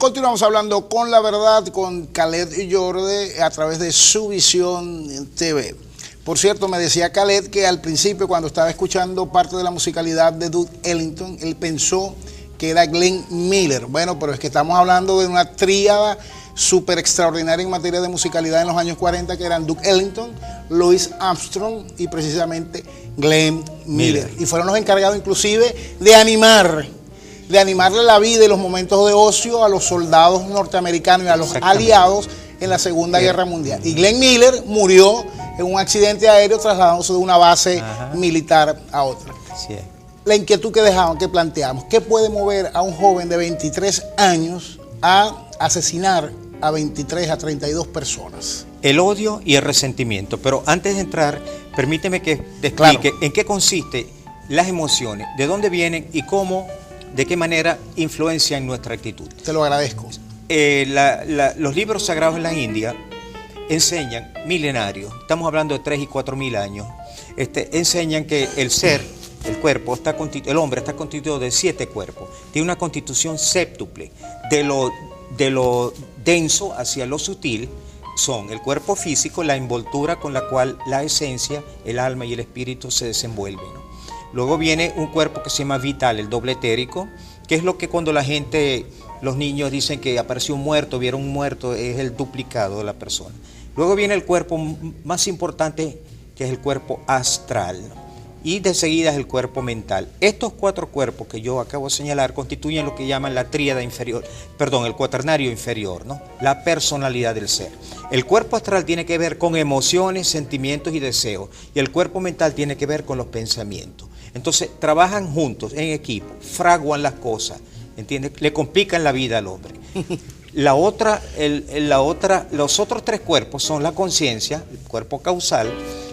Continuamos hablando con la verdad con Khaled Yorde a través de Su Visión TV. Por cierto, me decía Khaled que al principio, cuando estaba escuchando parte de la musicalidad de Duke Ellington, él pensó que era Glenn Miller. Bueno, pero es que estamos hablando de una tríada súper extraordinaria en materia de musicalidad en los años 40, que eran Duke Ellington, Louis Armstrong y precisamente Glenn Miller. Y fueron los encargados inclusive de animarle la vida y los momentos de ocio a los soldados norteamericanos y a los aliados en la Segunda Guerra Mundial. Y Glenn Miller murió en un accidente aéreo trasladándose de una base militar a otra. Sí. La inquietud que dejamos, que planteamos, ¿qué puede mover a un joven de 23 años a asesinar a 23 a 32 personas? El odio y el resentimiento. Pero antes de entrar, permíteme que te explique en qué consiste las emociones, de dónde vienen y cómo, de qué manera influencian nuestra actitud. Te lo agradezco. Los libros sagrados en la India enseñan, milenarios, estamos hablando de 3 y 4 mil años, enseñan que el ser, el cuerpo, el hombre está constituido de 7 cuerpos, tiene una constitución séptuple, de lo denso hacia lo sutil, son el cuerpo físico, la envoltura con la cual la esencia, el alma y el espíritu se desenvuelven, ¿no? Luego viene un cuerpo que se llama vital, el doble etérico, que es lo que cuando la gente, los niños dicen que apareció un muerto, vieron un muerto, es el duplicado de la persona. Luego viene el cuerpo más importante, que es el cuerpo astral, ¿no? Y de seguida es el cuerpo mental. Estos 4 cuerpos que yo acabo de señalar constituyen lo que llaman la tríada inferior, perdón, el cuaternario inferior, ¿no? La personalidad del ser. El cuerpo astral tiene que ver con emociones, sentimientos y deseos, y el cuerpo mental tiene que ver con los pensamientos. Entonces trabajan juntos, en equipo, fraguan las cosas, ¿entiendes? Le complican la vida al hombre. Los otros 3 cuerpos son la conciencia, el cuerpo causal,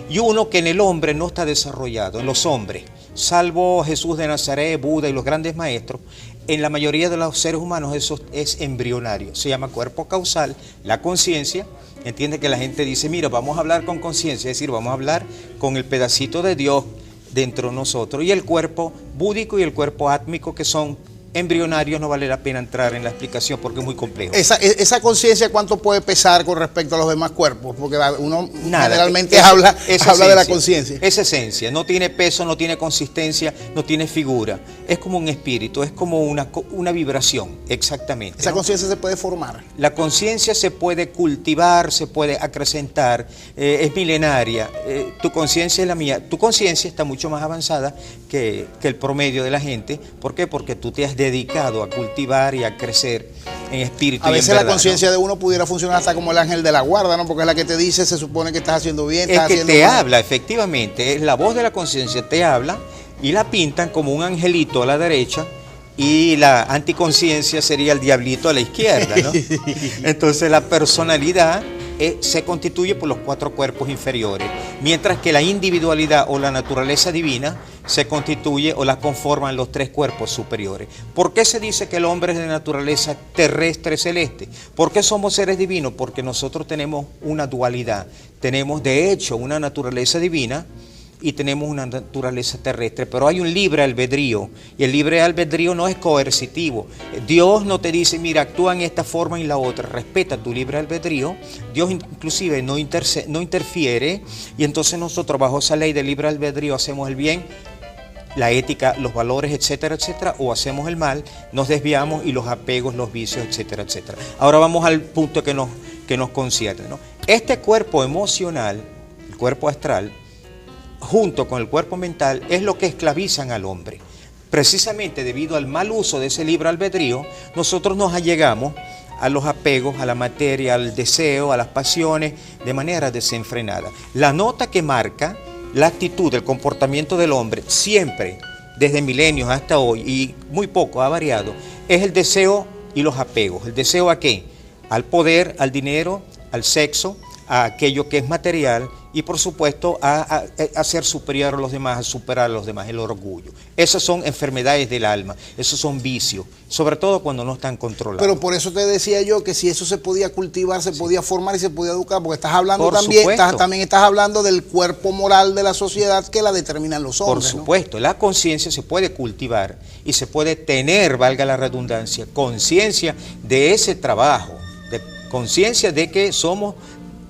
y uno que en el hombre no está desarrollado, en los hombres, salvo Jesús de Nazaret, Buda y los grandes maestros, en la mayoría de los seres humanos eso es embrionario, se llama cuerpo causal, la conciencia. Entiende que la gente dice, mira, vamos a hablar con conciencia, es decir, vamos a hablar con el pedacito de Dios dentro de nosotros, y el cuerpo búdico y el cuerpo átmico, que son embrionarios. No vale la pena entrar en la explicación porque es muy complejo. Esa conciencia, ¿cuánto puede pesar con respecto a los demás cuerpos? Porque uno generalmente habla de la conciencia. Es esencia, no tiene peso, no tiene consistencia, no tiene figura. Es como un espíritu, es como una vibración, exactamente. ¿Esa conciencia se puede formar? La conciencia se puede cultivar, se puede acrecentar, es milenaria. Tu conciencia es la mía. Tu conciencia está mucho más avanzada que el promedio de la gente. ¿Por qué? Porque tú te has dedicado a cultivar y a crecer en espíritu. A veces y en verdad, la conciencia, ¿no?, de uno pudiera funcionar hasta como el ángel de la guarda, ¿no? Porque es la que te dice, se supone que estás haciendo bien. Es que te habla, efectivamente, es la voz de la conciencia, te habla, y la pintan como un angelito a la derecha y la anticonciencia sería el diablito a la izquierda, ¿no? Entonces la personalidad se constituye por los 4 cuerpos inferiores, mientras que la individualidad o la naturaleza divina se constituye o la conforman los 3 cuerpos superiores. ¿Por qué se dice que el hombre es de naturaleza terrestre celeste? ¿Por qué somos seres divinos? Porque nosotros tenemos una dualidad, tenemos de hecho una naturaleza divina y tenemos una naturaleza terrestre, pero hay un libre albedrío, y el libre albedrío no es coercitivo. Dios no te dice, mira, actúa en esta forma y la otra, respeta tu libre albedrío. Dios inclusive no interfiere, y entonces nosotros bajo esa ley del libre albedrío hacemos el bien, la ética, los valores, etcétera, etcétera, o hacemos el mal, nos desviamos, y los apegos, los vicios, etcétera, etcétera. Ahora vamos al punto que nos concierne, ¿no? Este cuerpo emocional, el cuerpo astral, junto con el cuerpo mental, es lo que esclavizan al hombre. Precisamente debido al mal uso de ese libre albedrío, nosotros nos allegamos a los apegos, a la materia, al deseo, a las pasiones, de manera desenfrenada. La nota que marca la actitud, el comportamiento del hombre, siempre, desde milenios hasta hoy, y muy poco ha variado, es el deseo y los apegos. ¿El deseo a qué? Al poder, al dinero, al sexo, a aquello que es material y por supuesto a ser superior a los demás, a superar a los demás, el orgullo. Esas son enfermedades del alma, esos son vicios, sobre todo cuando no están controlados. Pero por eso te decía yo que si eso se podía cultivar, se podía formar y se podía educar, porque estás hablando por también, supuesto. también estás hablando del cuerpo moral de la sociedad que la determinan los hombres. Por supuesto, ¿no? La conciencia se puede cultivar y se puede tener, valga la redundancia, conciencia de ese trabajo, de conciencia de que somos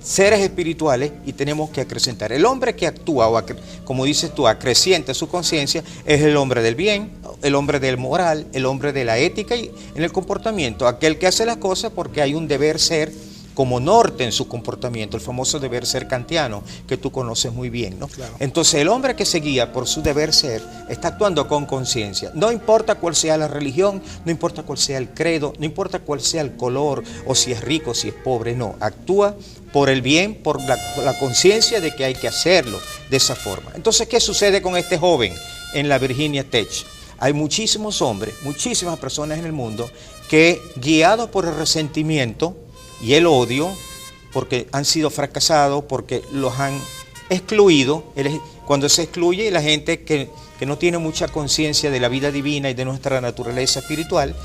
seres espirituales y tenemos que acrecentar. El hombre que actúa, como dices tú, acrecienta su conciencia, es el hombre del bien, el hombre del moral, el hombre de la ética y en el comportamiento, aquel que hace las cosas porque hay un deber ser como norte en su comportamiento, el famoso deber ser kantiano, que tú conoces muy bien, ¿no? Claro. Entonces el hombre que se guía por su deber ser está actuando con conciencia. No importa cuál sea la religión, no importa cuál sea el credo, no importa cuál sea el color, o si es rico, si es pobre, no. Actúa por el bien, por la conciencia de que hay que hacerlo de esa forma. Entonces, ¿qué sucede con este joven en la Virginia Tech? Hay muchísimos hombres, muchísimas personas en el mundo que, guiados por el resentimiento y el odio, porque han sido fracasados, porque los han excluido. Cuando se excluye la gente que no tiene mucha conciencia de la vida divina y de nuestra naturaleza espiritual,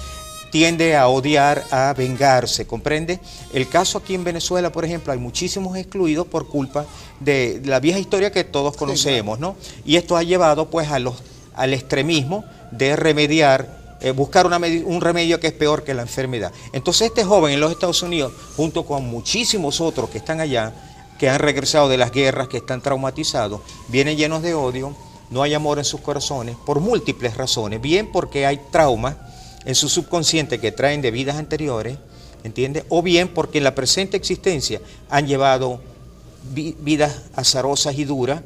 tiende a odiar, a vengarse, ¿comprende? El caso aquí en Venezuela, por ejemplo, hay muchísimos excluidos por culpa de la vieja historia que todos conocemos, ¿no? Y esto ha llevado pues al extremismo de remediar, buscar un remedio que es peor que la enfermedad. Entonces este joven en los Estados Unidos, junto con muchísimos otros que están allá, que han regresado de las guerras, que están traumatizados, vienen llenos de odio, no hay amor en sus corazones, por múltiples razones, bien porque hay traumas en su subconsciente que traen de vidas anteriores, ¿entiendes? O bien porque en la presente existencia han llevado vidas azarosas y duras,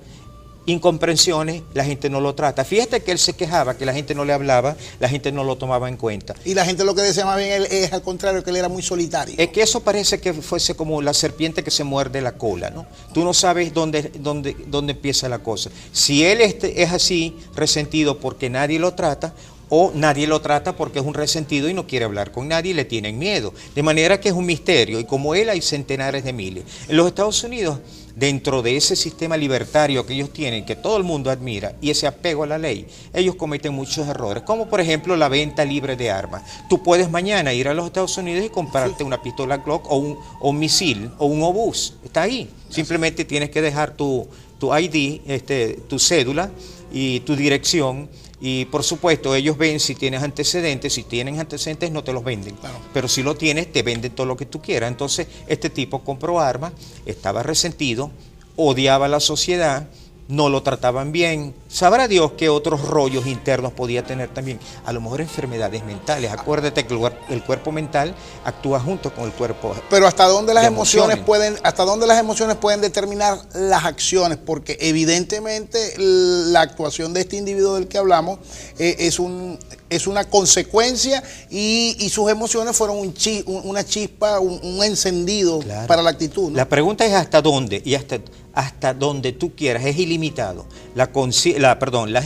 incomprensiones, la gente no lo trata. Fíjate que él se quejaba, que la gente no le hablaba, la gente no lo tomaba en cuenta. Y la gente lo que decía más bien es al contrario, que él era muy solitario. Es que eso parece que fuese como la serpiente que se muerde la cola, ¿no? Tú no sabes dónde empieza la cosa. Si él es así, resentido porque nadie lo trata, o nadie lo trata porque es un resentido y no quiere hablar con nadie y le tienen miedo. De manera que es un misterio, y como él hay centenares de miles. En los Estados Unidos, dentro de ese sistema libertario que ellos tienen, que todo el mundo admira, y ese apego a la ley, ellos cometen muchos errores, como por ejemplo la venta libre de armas. Tú puedes mañana ir a los Estados Unidos y comprarte una pistola Glock o un misil o un obús, está ahí. Simplemente tienes que dejar tu ID, tu cédula y tu dirección. Y por supuesto, ellos ven si tienes antecedentes, si tienen antecedentes no te los venden, claro. Pero si lo tienes, te venden todo lo que tú quieras. Entonces, este tipo compró armas, estaba resentido, odiaba a la sociedad, no lo trataban bien. Sabrá Dios qué otros rollos internos podía tener también. A lo mejor enfermedades mentales. Acuérdate que el cuerpo mental actúa junto con el cuerpo. Pero hasta dónde las emociones pueden determinar las acciones, porque evidentemente la actuación de este individuo del que hablamos es una consecuencia y sus emociones fueron una chispa, un encendido, claro, para la actitud, ¿no? La pregunta es hasta dónde, y hasta donde tú quieras, es ilimitado. Las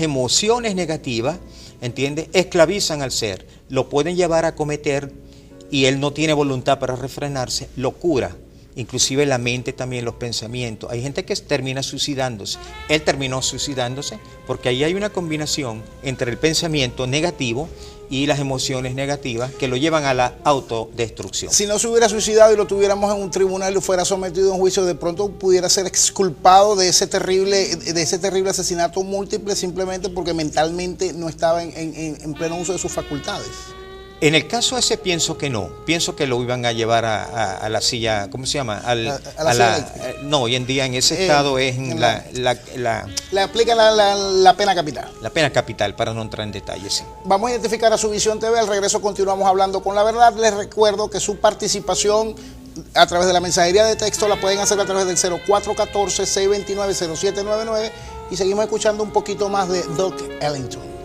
emociones negativas, ¿entiendes?, esclavizan al ser, lo pueden llevar a cometer, y él no tiene voluntad para refrenarse, locura. Inclusive la mente también, los pensamientos. Hay gente que termina suicidándose. Él terminó suicidándose porque ahí hay una combinación entre el pensamiento negativo y las emociones negativas que lo llevan a la autodestrucción. Si no se hubiera suicidado y lo tuviéramos en un tribunal y fuera sometido a un juicio, de pronto pudiera ser exculpado de ese terrible asesinato múltiple, simplemente porque mentalmente no estaba en pleno uso de sus facultades. En el caso ese pienso que no, pienso que lo iban a llevar a la silla, ¿cómo se llama? No, hoy en día en ese estado es le aplican la pena capital. La pena capital, para no entrar en detalles. Sí. Vamos a identificar a Subvisión TV, al regreso continuamos hablando con la verdad. Les recuerdo que su participación a través de la mensajería de texto la pueden hacer a través del 0414-629-0799 y seguimos escuchando un poquito más de Duke Ellington.